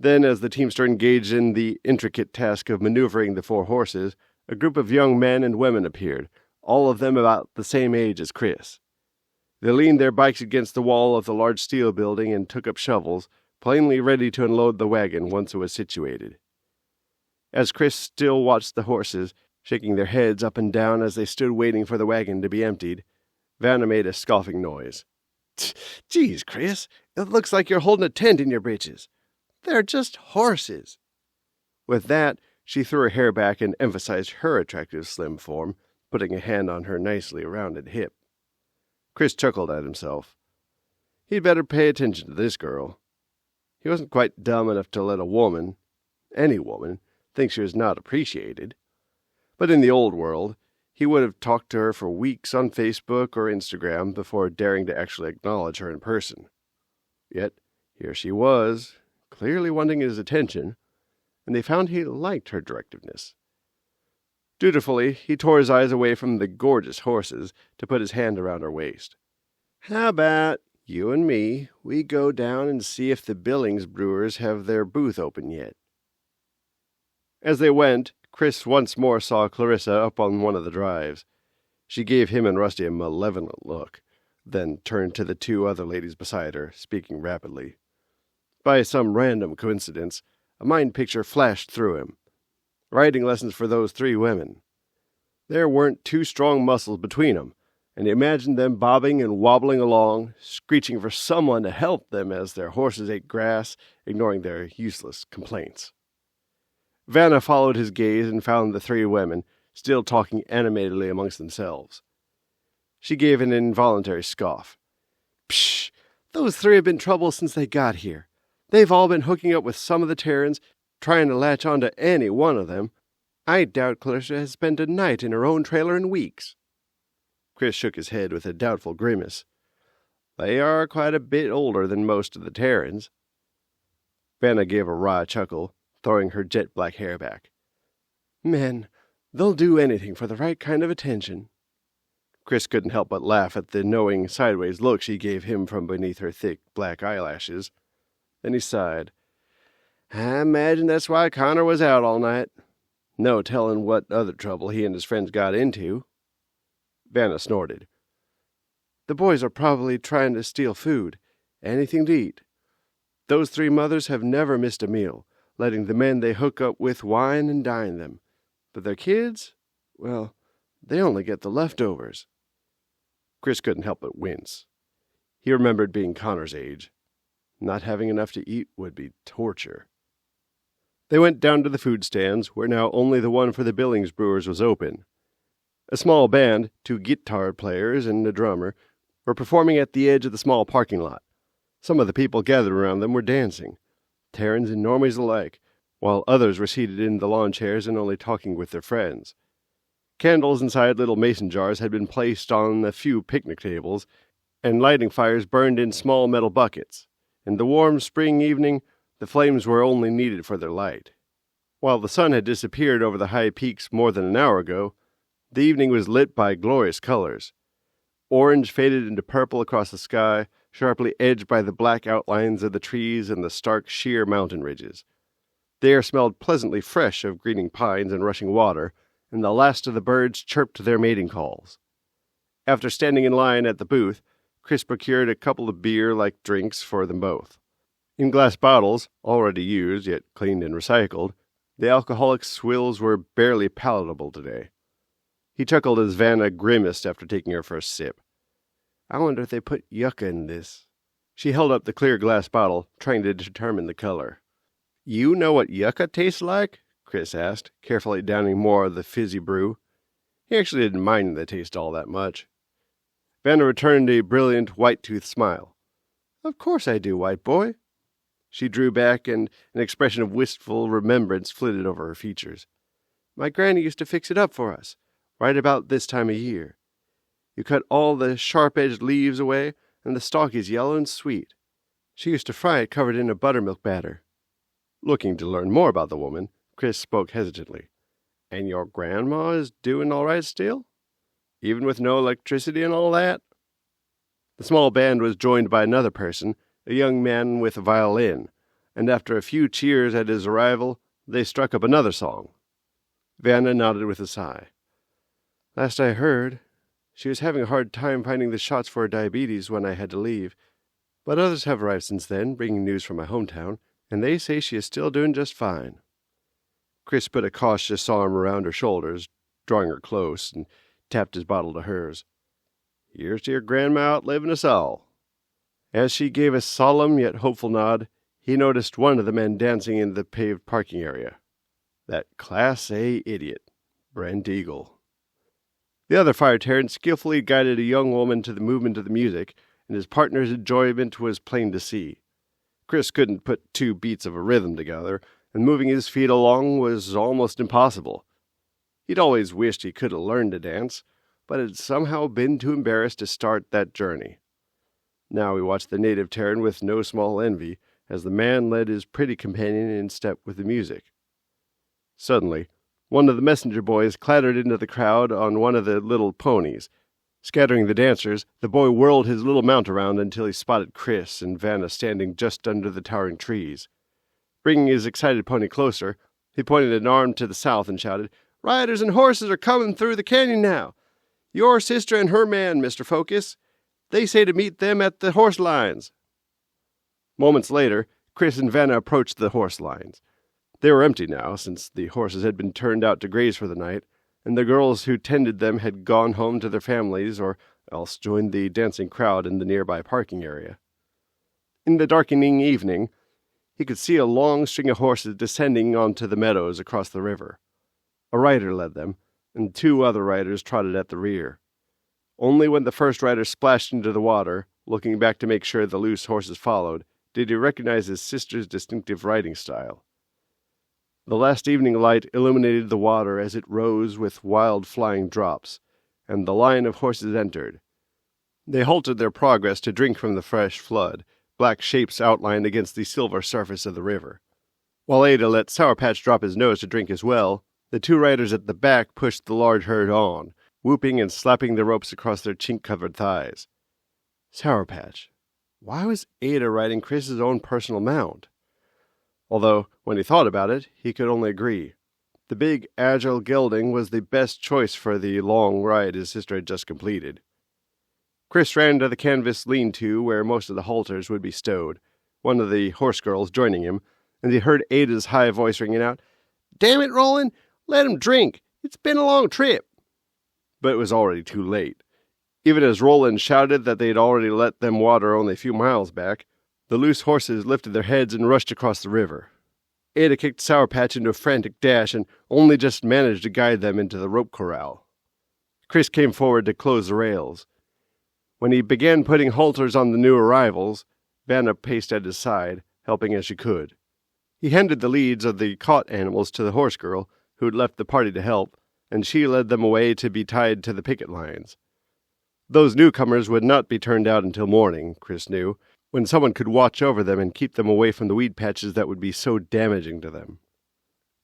Then, as the teamster engaged in the intricate task of maneuvering the 4 horses, a group of young men and women appeared, all of them about the same age as Chris. They leaned their bikes against the wall of the large steel building and took up shovels, plainly ready to unload the wagon once it was situated. As Chris still watched the horses, shaking their heads up and down as they stood waiting for the wagon to be emptied, Vanna made a scoffing noise. "Geez, Chris, it looks like you're holding a tent in your britches. They're just horses." With that, she threw her hair back and emphasized her attractive slim form, putting a hand on her nicely rounded hip. Chris chuckled at himself. He'd better pay attention to this girl. He wasn't quite dumb enough to let a woman, any woman, think she was not appreciated. But in the old world, he would have talked to her for weeks on Facebook or Instagram before daring to actually acknowledge her in person. Yet, here she was, clearly wanting his attention, and they found he liked her directiveness. Dutifully, he tore his eyes away from the gorgeous horses to put his hand around her waist. "How about you and me, we go down and see if the Billings brewers have their booth open yet?" As they went, Chris once more saw Clarissa up on one of the drives. She gave him and Rusty a malevolent look, then turned to the 2 other ladies beside her, speaking rapidly. By some random coincidence, a mind picture flashed through him. Riding lessons for those 3 women. There weren't 2 strong muscles between 'em, and he imagined them bobbing and wobbling along, screeching for someone to help them as their horses ate grass, ignoring their useless complaints. Vanna followed his gaze and found the 3 women, still talking animatedly amongst themselves. She gave an involuntary scoff. Psh! Those 3 have been trouble since they got here. They've all been hooking up with some of the Tarins, trying to latch on to any one of them. I doubt Clarissa has spent a night in her own trailer in weeks. Chris shook his head with a doubtful grimace. They are quite a bit older than most of the Tarins. Vanna gave a wry chuckle, throwing her jet-black hair back. Men, they'll do anything for the right kind of attention. Chris couldn't help but laugh at the knowing, sideways look she gave him from beneath her thick, black eyelashes. Then he sighed. I imagine that's why Connor was out all night. No telling what other trouble he and his friends got into. Vanna snorted. The boys are probably trying to steal food, anything to eat. Those 3 mothers have never missed a meal, letting the men they hook up with wine and dine them. But their kids, well, they only get the leftovers. Chris couldn't help but wince. He remembered being Connor's age. Not having enough to eat would be torture. They went down to the food stands, where now only the one for the Billings brewers was open. A small band, 2 guitar players and a drummer, were performing at the edge of the small parking lot. Some of the people gathered around them were dancing, Tarins and normies alike, while others were seated in the lawn chairs and only talking with their friends. Candles inside little mason jars had been placed on a few picnic tables, and lighting fires burned in small metal buckets. In the warm spring evening, the flames were only needed for their light. While the sun had disappeared over the high peaks more than an hour ago, the evening was lit by glorious colors. Orange faded into purple across the sky, sharply edged by the black outlines of the trees and the stark, sheer mountain ridges. The air smelled pleasantly fresh of greening pines and rushing water, and the last of the birds chirped their mating calls. After standing in line at the booth, Chris procured a couple of beer-like drinks for them both. In glass bottles, already used yet cleaned and recycled, the alcoholic swills were barely palatable today. He chuckled as Vanna grimaced after taking her first sip. I wonder if they put yucca in this. She held up the clear glass bottle, trying to determine the color. You know what yucca tastes like? Chris asked, carefully downing more of the fizzy brew. He actually didn't mind the taste all that much. Vanna returned a brilliant, white-toothed smile. Of course I do, white boy. She drew back, and an expression of wistful remembrance flitted over her features. My granny used to fix it up for us, right about this time of year. You cut all the sharp-edged leaves away, and the stalk is yellow and sweet. She used to fry it covered in a buttermilk batter. Looking to learn more about the woman, Chris spoke hesitantly. And your grandma is doing all right still? Even with no electricity and all that? The small band was joined by another person, a young man with a violin, and after a few cheers at his arrival, they struck up another song. Vanna nodded with a sigh. Last I heard, she was having a hard time finding the shots for her diabetes when I had to leave, but others have arrived since then, bringing news from my hometown, and they say she is still doing just fine. Chris put a cautious arm around her shoulders, drawing her close, and tapped his bottle to hers. Here's to your grandma outliving us all. As she gave a solemn yet hopeful nod, he noticed one of the men dancing in the paved parking area. That Class A idiot, Brent Eagle. The other fire Tarins skillfully guided a young woman to the movement of the music, and his partner's enjoyment was plain to see. Chris couldn't put 2 beats of a rhythm together, and moving his feet along was almost impossible. He'd always wished he could have learned to dance, but had somehow been too embarrassed to start that journey. Now he watched the native Tarin with no small envy, as the man led his pretty companion in step with the music. Suddenly, one of the messenger boys clattered into the crowd on one of the little ponies. Scattering the dancers, the boy whirled his little mount around until he spotted Chris and Vanna standing just under the towering trees. Bringing his excited pony closer, he pointed an arm to the south and shouted, Riders and horses are coming through the canyon now. Your sister and her man, Mr. Focus. They say to meet them at the horse lines. Moments later, Chris and Vanna approached the horse lines. They were empty now, since the horses had been turned out to graze for the night, and the girls who tended them had gone home to their families or else joined the dancing crowd in the nearby parking area. In the darkening evening, he could see a long string of horses descending onto the meadows across the river. A rider led them, and 2 other riders trotted at the rear. Only when the first rider splashed into the water, looking back to make sure the loose horses followed, did he recognize his sister's distinctive riding style. The last evening light illuminated the water as it rose with wild flying drops, and the line of horses entered. They halted their progress to drink from the fresh flood, black shapes outlined against the silver surface of the river. While Ada let Sour Patch drop his nose to drink as well, the 2 riders at the back pushed the large herd on, whooping and slapping the ropes across their chink-covered thighs. Sour Patch. Why was Ada riding Chris's own personal mount? Although, when he thought about it, he could only agree. The big, agile gelding was the best choice for the long ride his sister had just completed. Chris ran to the canvas lean-to where most of the halters would be stowed, one of the horse girls joining him, and he heard Ada's high voice ringing out, "Damn it, Roland! Let him drink! It's been a long trip!" But it was already too late. Even as Roland shouted that they had already let them water only a few miles back, the loose horses lifted their heads and rushed across the river. Ada kicked Sour Patch into a frantic dash and only just managed to guide them into the rope corral. Chris came forward to close the rails. When he began putting halters on the new arrivals, Vanna paced at his side, helping as she could. He handed the leads of the caught animals to the horse girl, who had left the party to help, and she led them away to be tied to the picket lines. Those newcomers would not be turned out until morning, Chris knew, when someone could watch over them and keep them away from the weed patches that would be so damaging to them.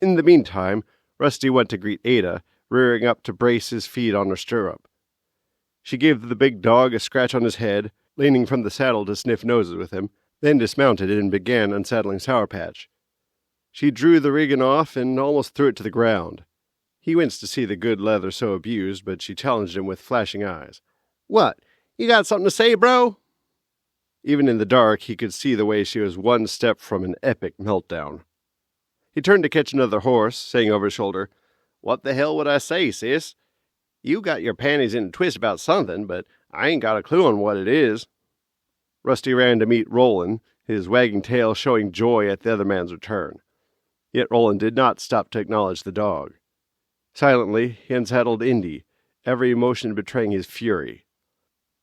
In the meantime, Rusty went to greet Ada, rearing up to brace his feet on her stirrup. She gave the big dog a scratch on his head, leaning from the saddle to sniff noses with him, then dismounted and began unsaddling Sour Patch. She drew the rigging off and almost threw it to the ground. He winced to see the good leather so abused, but she challenged him with flashing eyes. "What? You got something to say, bro?" Even in the dark, he could see the way she was one step from an epic meltdown. He turned to catch another horse, saying over his shoulder, "What the hell would I say, sis? You got your panties in a twist about something, but I ain't got a clue on what it is." Rusty ran to meet Roland, his wagging tail showing joy at the other man's return. Yet Roland did not stop to acknowledge the dog. Silently, he unsaddled Indy, every emotion betraying his fury.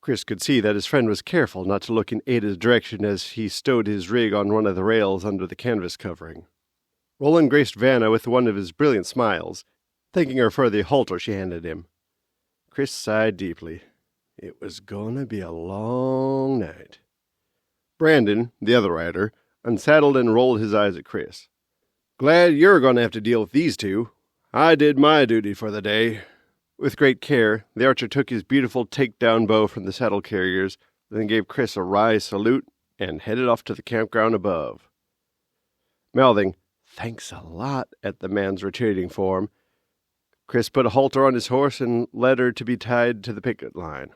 Chris could see that his friend was careful not to look in Ada's direction as he stowed his rig on one of the rails under the canvas covering. Roland graced Vanna with one of his brilliant smiles, thanking her for the halter she handed him. Chris sighed deeply. It was gonna be a long night. Brandon, the other rider, unsaddled and rolled his eyes at Chris. "Glad you're going to have to deal with these 2. I did my duty for the day." With great care, the archer took his beautiful take-down bow from the saddle carriers, then gave Chris a wry salute and headed off to the campground above. Mouthing, "Thanks a lot," at the man's retreating form, Chris put a halter on his horse and led her to be tied to the picket line.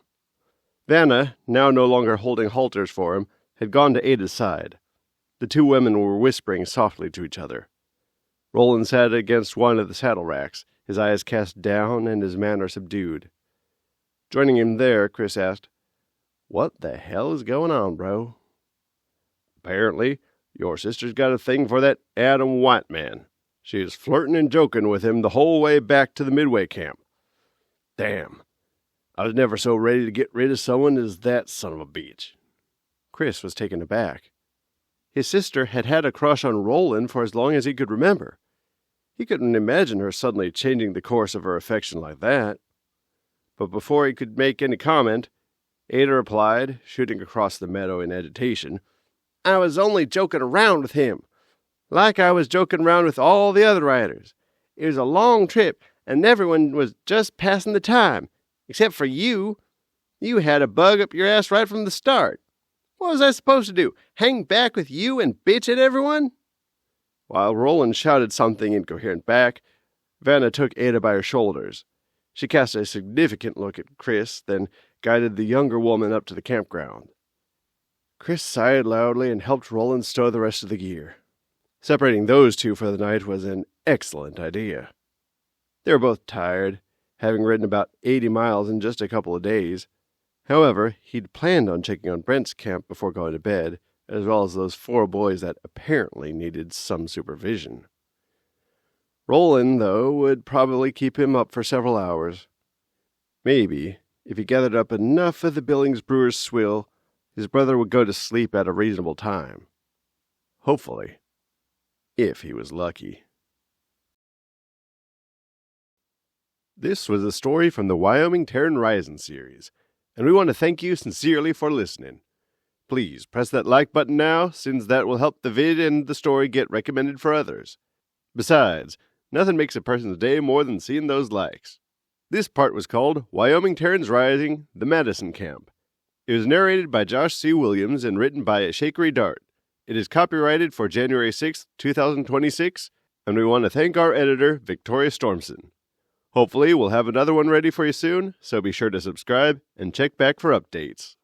Vanna, now no longer holding halters for him, had gone to Ada's side. The 2 women were whispering softly to each other. Roland sat against one of the saddle racks, his eyes cast down and his manner subdued. Joining him there, Chris asked, "What the hell is going on, bro?" "Apparently, your sister's got a thing for that Adam White man. She was flirting and joking with him the whole way back to the Midway camp. Damn, I was never so ready to get rid of someone as that son of a bitch." Chris was taken aback. His sister had had a crush on Roland for as long as he could remember. He couldn't imagine her suddenly changing the course of her affection like that. But before he could make any comment, Ada replied, shooting across the meadow in agitation, "I was only joking around with him, like I was joking around with all the other riders. It was a long trip, and everyone was just passing the time, except for you. You had a bug up your ass right from the start. What was I supposed to do, hang back with you and bitch at everyone?" While Roland shouted something incoherent back, Vanna took Ada by her shoulders. She cast a significant look at Chris, then guided the younger woman up to the campground. Chris sighed loudly and helped Roland stow the rest of the gear. Separating those two for the night was an excellent idea. They were both tired, having ridden about 80 miles in just a couple of days. However, he'd planned on checking on Brent's camp before going to bed, as well as those 4 boys that apparently needed some supervision. Rolan, though, would probably keep him up for several hours. Maybe, if he gathered up enough of the Billings brewer's swill, his brother would go to sleep at a reasonable time. Hopefully. If he was lucky. This was a story from the Wyoming Tarin Rising series, and we want to thank you sincerely for listening. Please press that like button now, since that will help the vid and the story get recommended for others. Besides, nothing makes a person's day more than seeing those likes. This part was called Wyoming Tarin's Rising, the Madison Camp. It was narrated by Josh C. Williams and written by Ashakery. It is copyrighted for January 6, 2026, and we want to thank our editor, Victoria Stormson. Hopefully, we'll have another one ready for you soon, so be sure to subscribe and check back for updates.